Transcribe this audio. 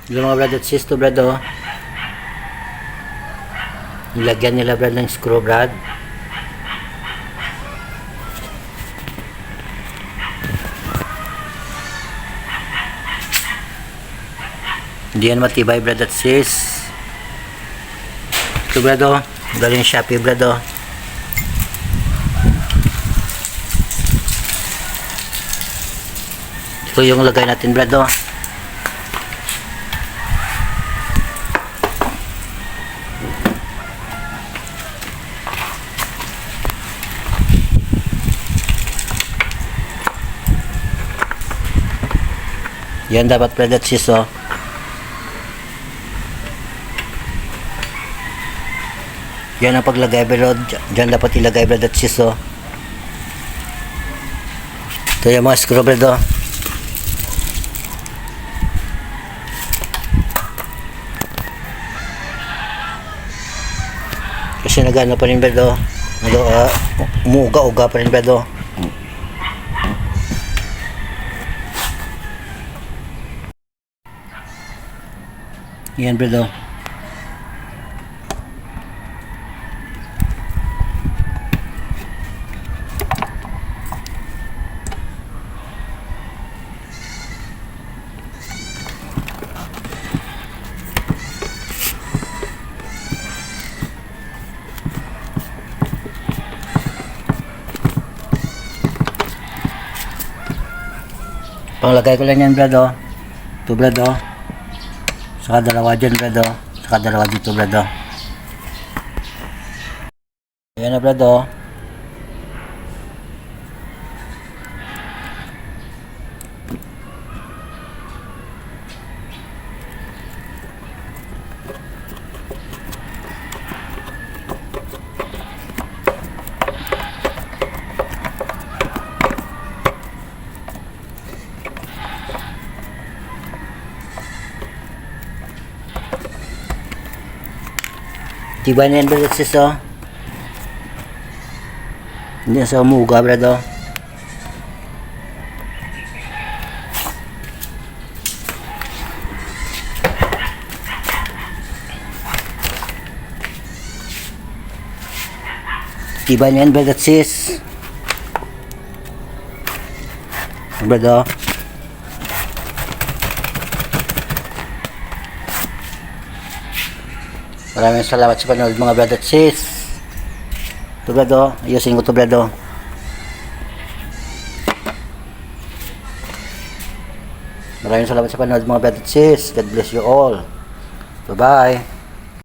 Yung mga brad at sis to brad oh. Nilagyan nila brad ng screw brad. Hindi yan matibay brad at sis. Ito brad oh. Galing Shopee brad oh. Ito yung lagay natin brad oh. Yan dapat brad at sis oh. Yan ang paglagay brad. Diyan dapat ilagay brad at sis oh. Ito yung mga screw brad oh. Kasi nagano pa rin brad oh. Umuuga-uga pa rin brad oh. Yan brad oh. Panglagay ko lang yan brad oh. Ito brad oh. Saka dalawa dyan brad oh. Saka dalawa dito brad oh. Ayan na brad oh. Tibay na yan brad at sis oh. Hindi sa umuga brad oh. Tibay na yan brad at sis. Brad oh. Maraming salamat sa panonood mga brad at sis. Ito brad oh. Ayusin ko ito brad oh. Maraming salamat sa panonood mga brad at sis. God bless you all. Bye bye.